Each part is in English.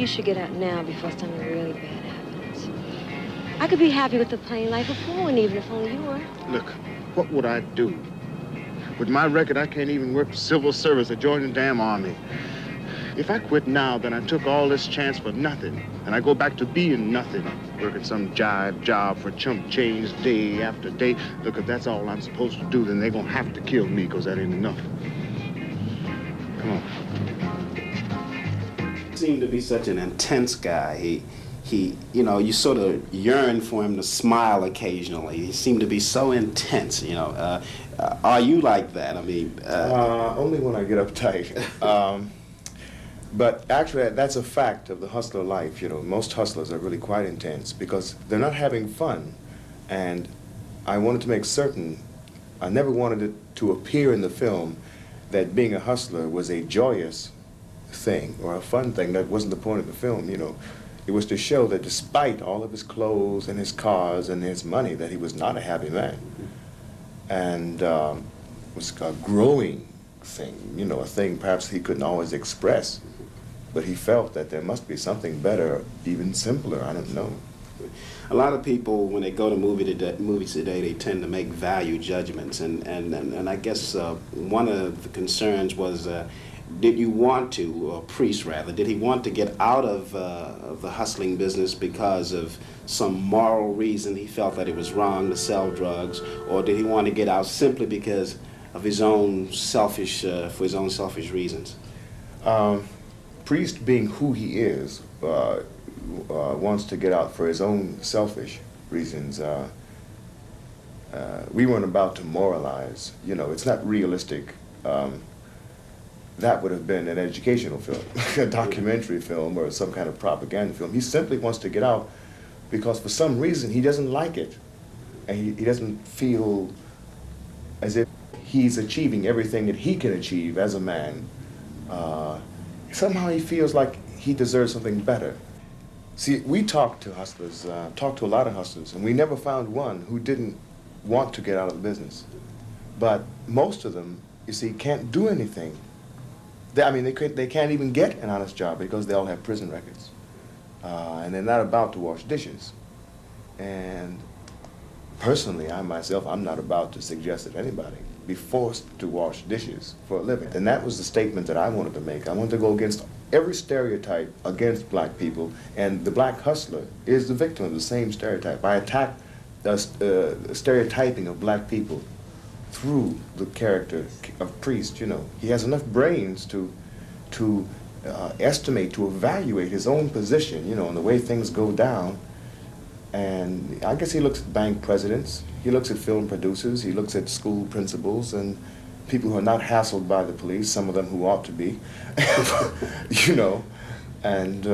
you should get out now before something really bad happens. I could be happy with the plain life of Poland, even if only you were. Look, what would I do? With my record, I can't even work for civil service or join the damn army. If I quit now, then I took all this chance for nothing, and I go back to being nothing, working some jive job for chump change day after day. Look, if that's all I'm supposed to do, then they're gonna have to kill me, because that ain't enough. Come on. He seemed to be such an intense guy. He, you know, you sort of yearn for him to smile occasionally. He seemed to be so intense, you know. Are you like that? I mean... Only when I get uptight. But actually, that's a fact of the hustler life, you know. Most hustlers are really quite intense because they're not having fun. And I wanted to make certain, I never wanted it to appear in the film that being a hustler was a joyous thing or a fun thing. That wasn't the point of the film, you know. It was to show that despite all of his clothes and his cars and his money, that he was not a happy man. And it was a growing thing, you know, a thing perhaps he couldn't always express. But he felt that there must be something better, even simpler, I don't know. A lot of people, when they go to movies today, they tend to make value judgments. And I guess one of the concerns was, did you want to, or Priest rather, did he want to get out of the hustling business because of some moral reason he felt that it was wrong to sell drugs, or did he want to get out simply because of his own selfish, for his own selfish reasons? Priest, being who he is, wants to get out for his own selfish reasons. We weren't about to moralize. You know, it's not realistic. That would have been an educational film, a documentary film, or some kind of propaganda film. He simply wants to get out because for some reason he doesn't like it. And he doesn't feel as if he's achieving everything that he can achieve as a man. Somehow he feels like he deserves something better. See, we talked to hustlers, talked to a lot of hustlers, and we never found one who didn't want to get out of the business. But most of them, you see, can't do anything. They can't even get an honest job because they all have prison records. And they're not about to wash dishes. And personally, I'm not about to suggest that anybody be forced to wash dishes for a living. And that was the statement that I wanted to make. I wanted to go against every stereotype against black people, and the black hustler is the victim of the same stereotype. I attack the stereotyping of black people through the character of Priest, you know. He has enough brains to estimate, to evaluate his own position, you know, and the way things go down. And I guess he looks at bank presidents, he looks at film producers, he looks at school principals and people who are not hassled by the police, some of them who ought to be, you know. And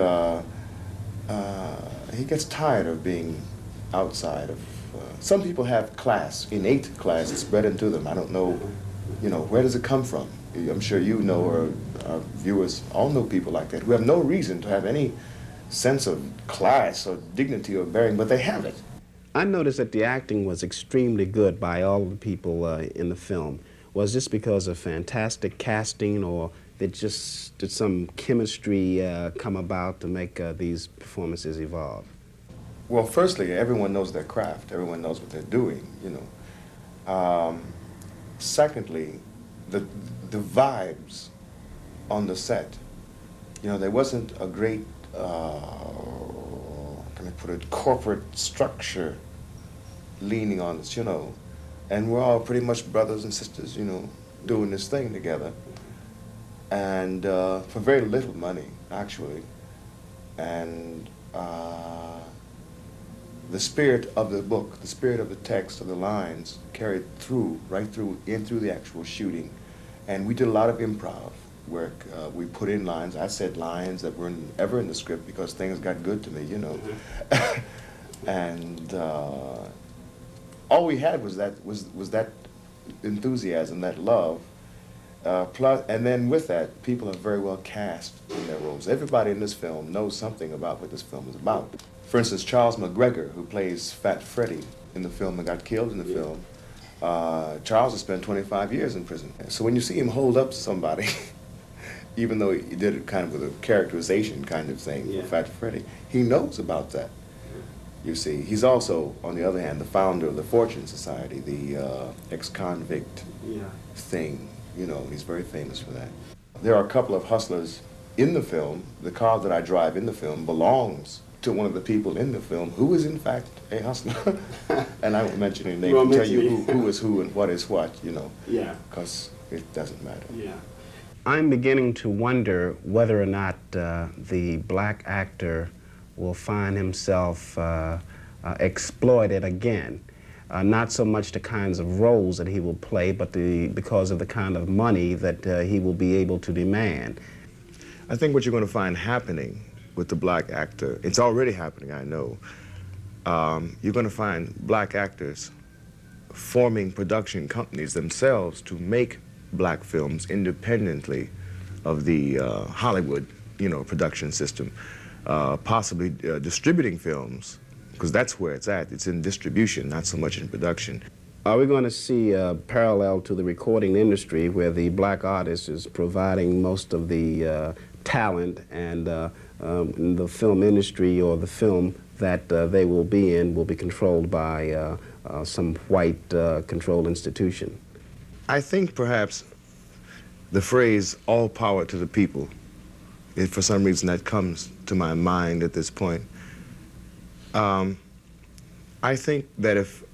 he gets tired of being outside of, some people have class, innate class, it's bred into them. I don't know, you know, where does it come from? I'm sure you know, or our viewers all know people like that who have no reason to have any sense of class or dignity or bearing, but they have it. I noticed that the acting was extremely good by all of the people in the film. Was this because of fantastic casting, or did some chemistry come about to make these performances evolve? Well, firstly, everyone knows their craft. Everyone knows what they're doing, you know. Secondly, the vibes on the set. You know, there wasn't a great, can I put it, corporate structure leaning on us, you know. And we're all pretty much brothers and sisters, you know, doing this thing together. And for very little money, actually. And the spirit of the book, the spirit of the text, of the lines, carried through, right through, in through the actual shooting. And we did a lot of improv work. We put in lines. I said lines that weren't ever in the script because things got good to me, you know. And all we had was that enthusiasm, that love. Plus, and then with that, people are very well cast in their roles. Everybody in this film knows something about what this film is about. For instance, Charles McGregor, who plays Fat Freddy in the film and got killed in the film, Charles has spent 25 years in prison. So when you see him hold up somebody, even though he did it kind of with a characterization kind of thing for Fat Freddy, he knows about that. You see, he's also, on the other hand, the founder of the Fortune Society, the ex-convict thing. You know, he's very famous for that. There are a couple of hustlers in the film. The car that I drive in the film belongs to one of the people in the film who is in fact a hustler. And I won't mention any name to tell you who is who and what is what, you know. Yeah. Because it doesn't matter. Yeah. I'm beginning to wonder whether or not the black actor will find himself exploited again. Not so much the kinds of roles that he will play, but because of the kind of money that he will be able to demand. I think what you're going to find happening with the black actor, it's already happening, I know. You're going to find black actors forming production companies themselves to make black films independently of the Hollywood, you know, production system. Possibly distributing films, because that's where it's at. It's in distribution, not so much in production. Are we going to see a parallel to the recording industry where the black artist is providing most of the talent and the film industry or the film that they will be in will be controlled by some white controlled institution? I think perhaps the phrase, all power to the people, for some reason that comes to my mind at this point. I think that if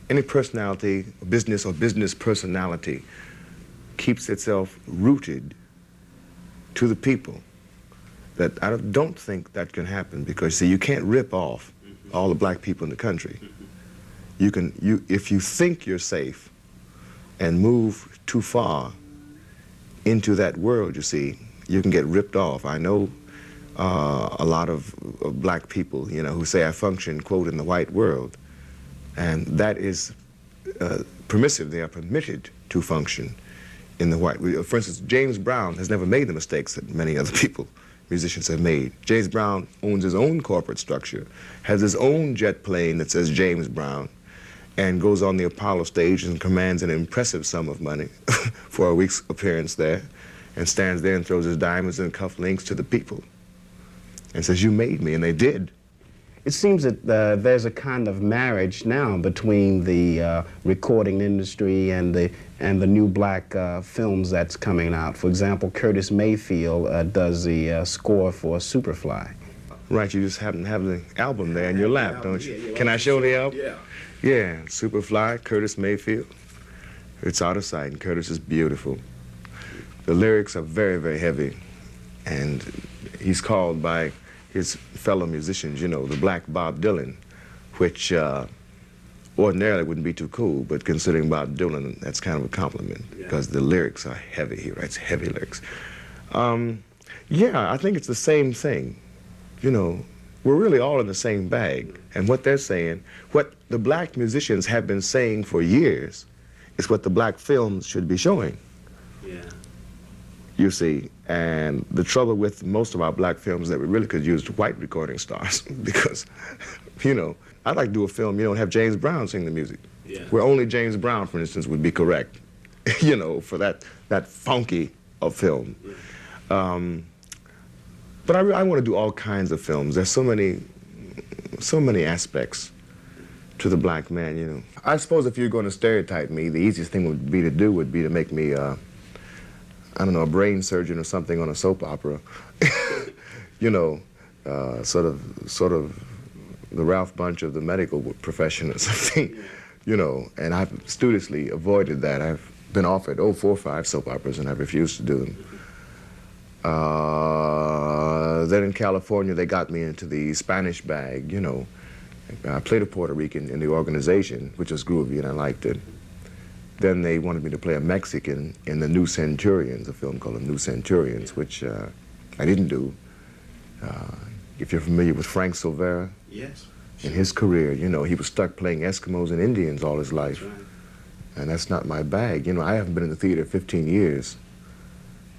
any personality, business or business personality, keeps itself rooted to the people, that I don't think that can happen, because see, you can't rip off all the black people in the country. If you think you're safe and move too far into that world, you see, you can get ripped off. I know a lot of black people, you know, who say I function, quote, in the white world, and that is permissive. They are permitted to function in the white world. For instance, James Brown has never made the mistakes that many other people, musicians, have made. James Brown owns his own corporate structure, has his own jet plane that says James Brown, and goes on the Apollo stage and commands an impressive sum of money for a week's appearance there, and stands there and throws his diamonds and cufflinks to the people and says, you made me, and they did. It seems that there's a kind of marriage now between the recording industry and the new black films that's coming out. For example, Curtis Mayfield does the score for Superfly. Right, you just happen to have the album there in your lap, don't you? Can I show the album? Yeah. Yeah, Superfly, Curtis Mayfield. It's out of sight, and Curtis is beautiful. The lyrics are very, very heavy, and he's called by his fellow musicians, you know, the Black Bob Dylan, which ordinarily wouldn't be too cool, but considering Bob Dylan, that's kind of a compliment, because the lyrics are heavy. He writes heavy lyrics. Yeah, I think it's the same thing. You know, we're really all in the same bag, and what they're saying, what the black musicians have been saying for years, is what the black films should be showing. Yeah. You see, and the trouble with most of our black films is that we really could use white recording stars because, you know, I'd like to do a film, you know, and have James Brown sing the music. Yeah. Where only James Brown, for instance, would be correct, you know, for that funky of film. Yeah. But I want to do all kinds of films. There's so many aspects to the black man, you know. I suppose if you're going to stereotype me, the easiest thing would be to make me I don't know, a brain surgeon or something on a soap opera. You know, sort of the Ralph Bunche of the medical profession or something, you know, and I've studiously avoided that. I've been offered, 4 or 5 soap operas, and I've refused to do them. Then in California, they got me into the Spanish bag, you know. I played a Puerto Rican in the organization, which was groovy, and I liked it. Then they wanted me to play a Mexican in The New Centurions, a film called The New Centurions, which I didn't do. If you're familiar with Frank Silvera, yes, in his career, you know, he was stuck playing Eskimos and Indians all his life. That's right. And that's not my bag. You know, I haven't been in the theater 15 years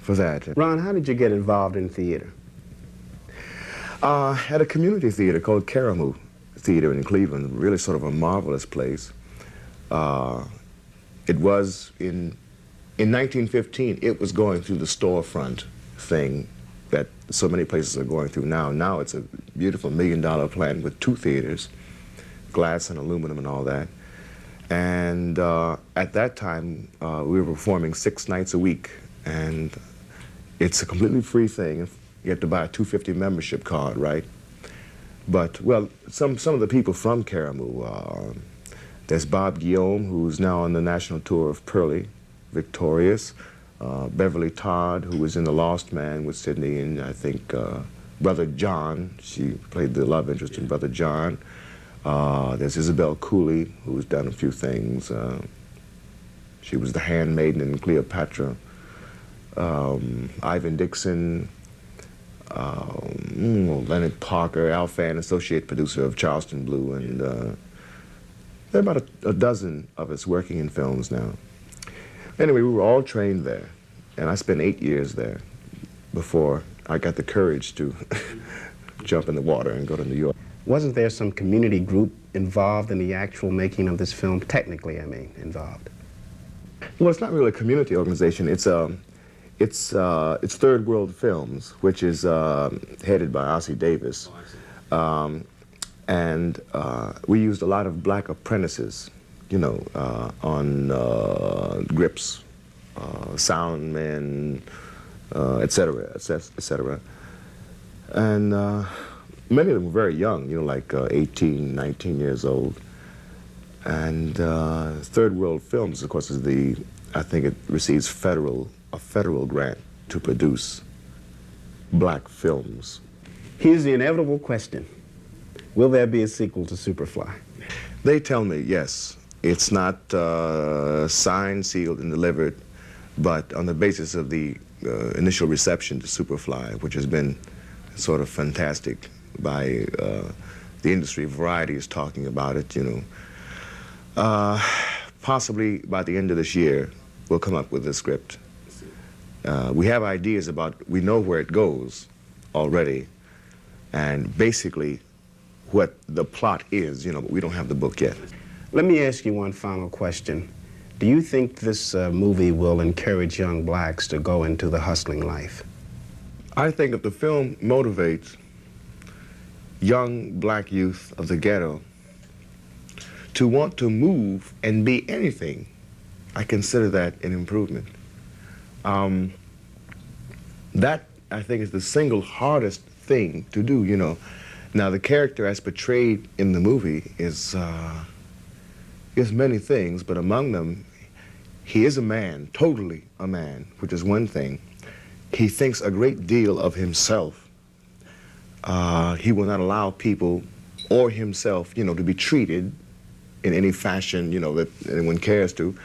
for that. Ron, how did you get involved in theater? At a community theater called Caramoo Theater in Cleveland, really sort of a marvelous place. It was in 1915, it was going through the storefront thing that so many places are going through now. Now it's a beautiful $1 million plant with 2 theaters, glass and aluminum and all that. And at that time, we were performing 6 nights a week, and it's a completely free thing. You have to buy a $250 membership card, right? But, well, some of the people from Karamu, there's Bob Guillaume, who's now on the national tour of Pearlie, victorious. Beverly Todd, who was in The Lost Man with Sidney, and I think Brother John, she played the love interest in Brother John. There's Isabel Cooley, who's done a few things. She was the handmaiden in Cleopatra. Ivan Dixon, Leonard Parker, Al Fan, associate producer of Charleston Blue, and there are about a dozen of us working in films now. Anyway, we were all trained there, and I spent 8 years there before I got the courage to jump in the water and go to New York. Wasn't there some community group involved in the actual making of this film? Technically, I mean, involved. Well, it's not really a community organization. It's Third World Films, which is headed by Ossie Davis. And we used a lot of black apprentices, you know, on grips, sound men, et cetera, et cetera. And many of them were very young, you know, like 18, 19 years old. And Third World Films, of course, is I think it receives a federal grant to produce black films. Here's the inevitable question. Will there be a sequel to Superfly? They tell me, yes. It's not signed, sealed, and delivered, but on the basis of the initial reception to Superfly, which has been sort of fantastic by the industry, Variety is talking about it, you know. Possibly by the end of this year, we'll come up with a script. We have ideas we know where it goes already, and basically what the plot is, you know, but we don't have the book yet. Let me ask you one final question. Do you think this movie will encourage young blacks to go into the hustling life? I think if the film motivates young black youth of the ghetto to want to move and be anything, I consider that an improvement. That, I think, is the single hardest thing to do, you know. Now, the character as portrayed in the movie is many things, but among them, he is a man, totally a man, which is one thing. He thinks a great deal of himself. He will not allow people or himself, you know, to be treated in any fashion, you know, that anyone cares to.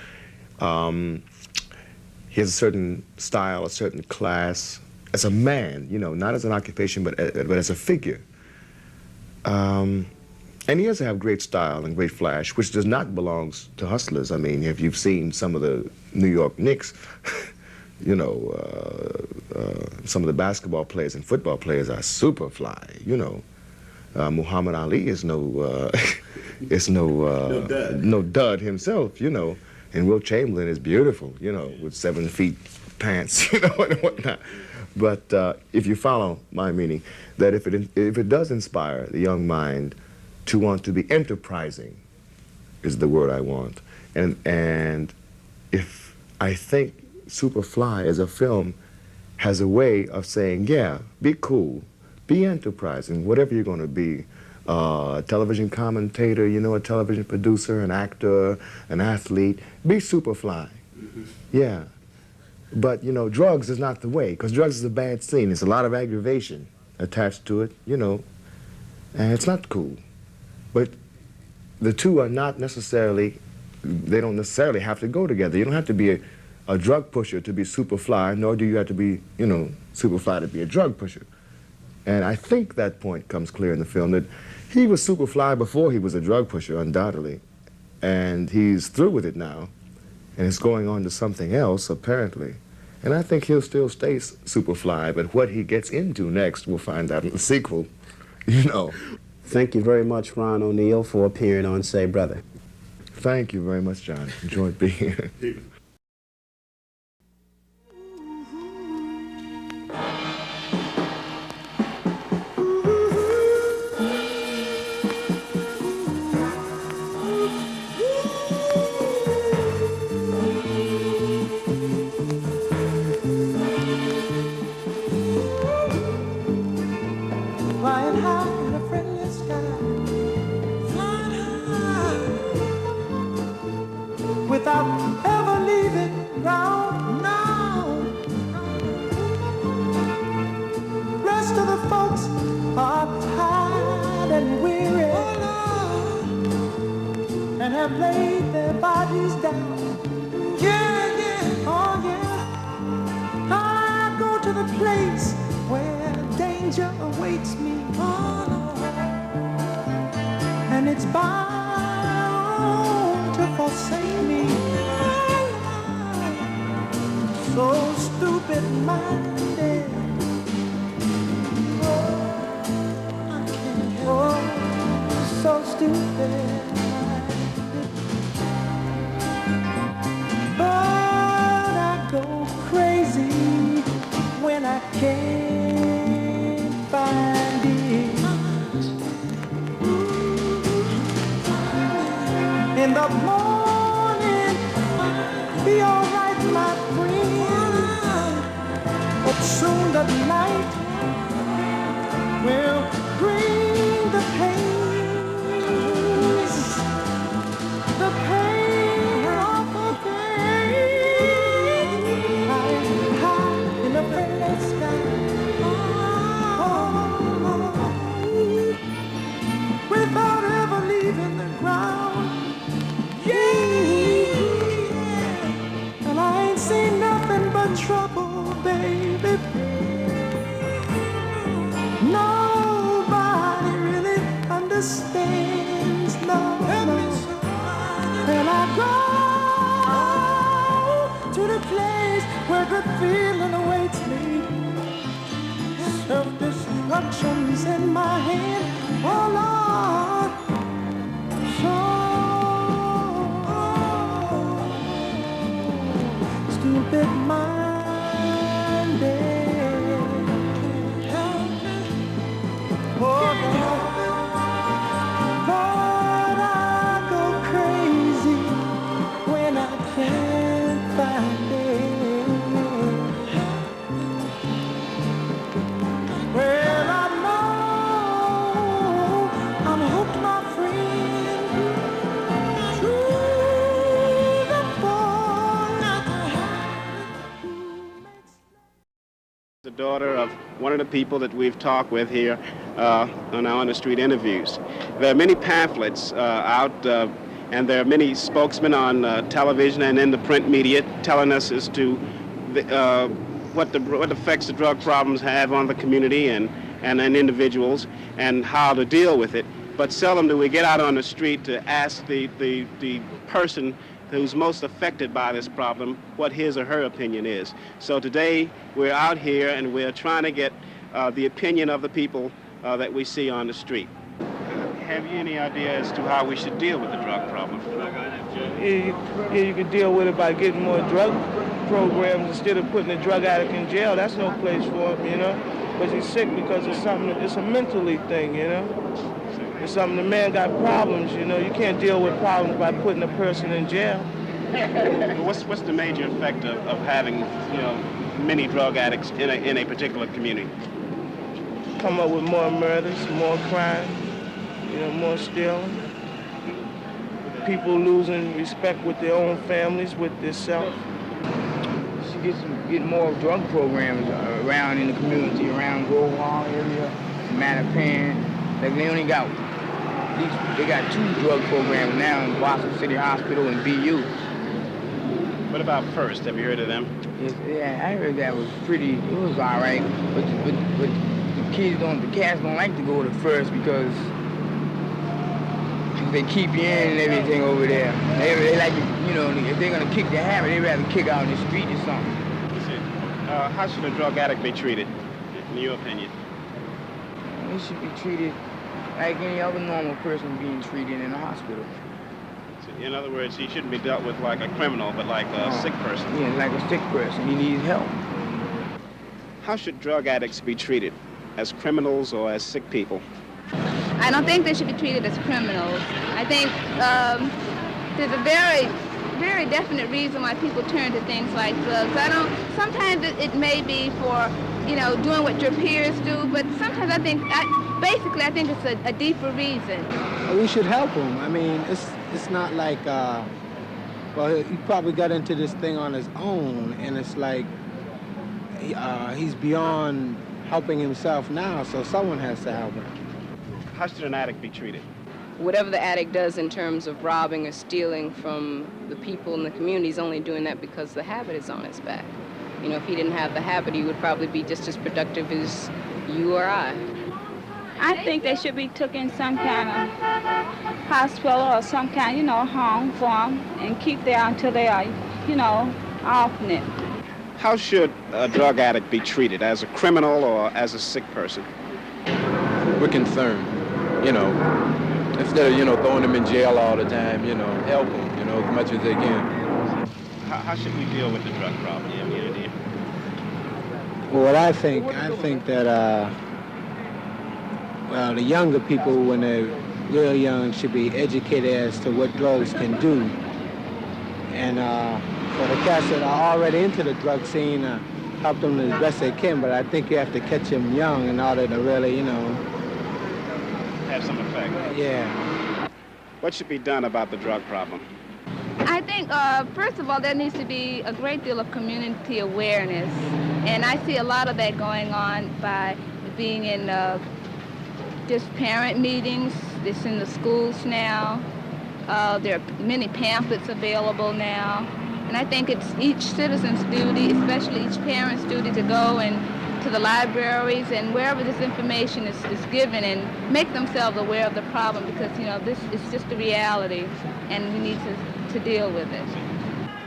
He has a certain style, a certain class, as a man, you know, not as an occupation, but as a figure. And he has to have great style and great flash, which does not belong to hustlers. I mean, if you've seen some of the New York Knicks, you know, some of the basketball players and football players are Superfly, you know. Muhammad Ali is no dud himself, you know. And Will Chamberlain is beautiful, you know, with 7 feet pants, you know, and whatnot. But if you follow my meaning, that if it does inspire the young mind to want to be enterprising, is the word I want. And if I think Superfly as a film has a way of saying, yeah, be cool, be enterprising, whatever you're going to be, a television commentator, you know, a television producer, an actor, an athlete, be Superfly. Mm-hmm. Yeah. But, you know, drugs is not the way, because drugs is a bad scene. There's a lot of aggravation attached to it, you know, and it's not cool. But the two are not necessarily, they don't necessarily have to go together. You don't have to be a drug pusher to be Superfly, nor do you have to be, you know, Superfly to be a drug pusher. And I think that point comes clear in the film, that he was Superfly before he was a drug pusher, undoubtedly. And he's through with it now, and it's going on to something else, apparently. And I think he'll still stay Superfly, but what he gets into next, we'll find out in the sequel, you know. Thank you very much, Ron Oneal, for appearing on Say Brother. Thank you very much, John. Enjoyed being here. ever leaving round now. Rest of the folks are tired and weary and have laid their bodies down. Yeah, yeah, oh yeah. I go to the place where danger awaits me. And it's bound to forsake me. So stupid-minded. I can't help it. So stupid-minded. But I go crazy when I can't find it. In the morning, be all right, my friend. But soon the night will bring the pain of a day. I'm high in the friendly sky. Without ever leaving the ground. Yeah, and I ain't seen nothing but trouble, baby. Nobody really understands, no. And I go to the place where good feeling awaits me. Self-destruction's in my hand, oh Lord. Stupid-minded. Oh, but I go crazy when I can't find it. Well, I know I'm hooked, my friend, through the phone. The daughter of one of the people that we've talked with here on our on-the-street interviews. There are many pamphlets out, and there are many spokesmen on television and in the print media telling us as to what effects the drug problems have on the community and individuals and how to deal with it. But seldom do we get out on the street to ask the person who's most affected by this problem what his or her opinion is. So today we're out here and we're trying to get the opinion of the people that we see on the street. Have you any idea as to how we should deal with the drug problem? You could deal with it by getting more drug programs instead of putting a drug addict in jail. That's no place for him, you know. But he's sick because it's a mentally thing, you know. It's something, the man got problems, you know. You can't deal with problems by putting a person in jail. What's the major effect of having, you know, many drug addicts in a particular community? Come up with more murders, more crime, you know, more stealing. People losing respect with their own families, with themselves. Should get more drug programs around in the community, around Grove Hall area, Mattapan. Like they only got, they got 2 drug programs now in Boston City Hospital and BU. What about First? Have you heard of them? Yes, yeah, I heard that was pretty, it was all right, but the cats don't like to go to First because they keep you in and everything over there. They like, you know, if they're gonna kick the habit, they'd rather kick out in the street or something. How should a drug addict be treated, in your opinion? They should be treated like any other normal person being treated in a hospital. So in other words, he shouldn't be dealt with like a criminal, but like a sick person. Yeah, like a sick person. He needs help. How should drug addicts be treated? As criminals or as sick people? I don't think they should be treated as criminals. I think there's a very, very definite reason why people turn to things like drugs. Sometimes it may be for, you know, doing what your peers do, but sometimes I think it's a deeper reason. We should help them. I mean, it's not like Well, he probably got into this thing on his own, and it's like he's beyond helping himself now, so someone has to help him. How should an addict be treated? Whatever the addict does in terms of robbing or stealing from the people in the community, he's only doing that because the habit is on his back. You know, if he didn't have the habit, he would probably be just as productive as you or I. I think they should be took in some kind of hospital or some kind, you know, home for them and keep there until they are, you know, off it. How should a drug addict be treated, as a criminal or as a sick person? We're concerned, you know, instead of, you know, throwing them in jail all the time, you know, help them, you know, as much as they can. How should we deal with the drug problem? You have any idea? Well, what I think that, well, the younger people, when they're real young, should be educated as to what drugs can do. And for the cats that are already into the drug scene, help them as best they can, but I think you have to catch them young in order to really, you know... Have some effect. Yeah. What should be done about the drug problem? I think, first of all, there needs to be a great deal of community awareness. And I see a lot of that going on by being in just parent meetings. It's in the schools now. There are many pamphlets available now. And I think it's each citizen's duty, especially each parent's duty, to go and to the libraries and wherever this information is given and make themselves aware of the problem, because, you know, this is just a reality and we need to deal with it.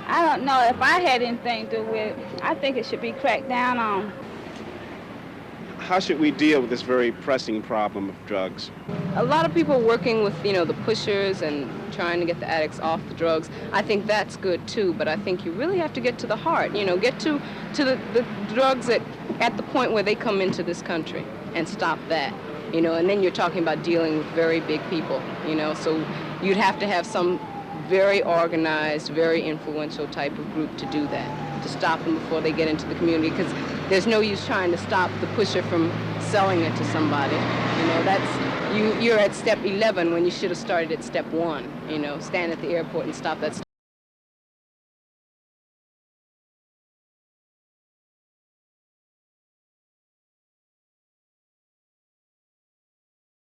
I don't know if I had anything to do with it. I think it should be cracked down on. How should we deal with this very pressing problem of drugs? A lot of people working with, you know, the pushers and trying to get the addicts off the drugs, I think that's good too, but I think you really have to get to the heart, you know, get to the drugs at the point where they come into this country and stop that, you know, and then you're talking about dealing with very big people, you know, so you'd have to have some very organized, very influential type of group to do that, to stop them before they get into the community, because there's no use trying to stop the pusher from selling it to somebody. You know, that's, you're at step 11 when you should have started at step 1, you know, stand at the airport and stop that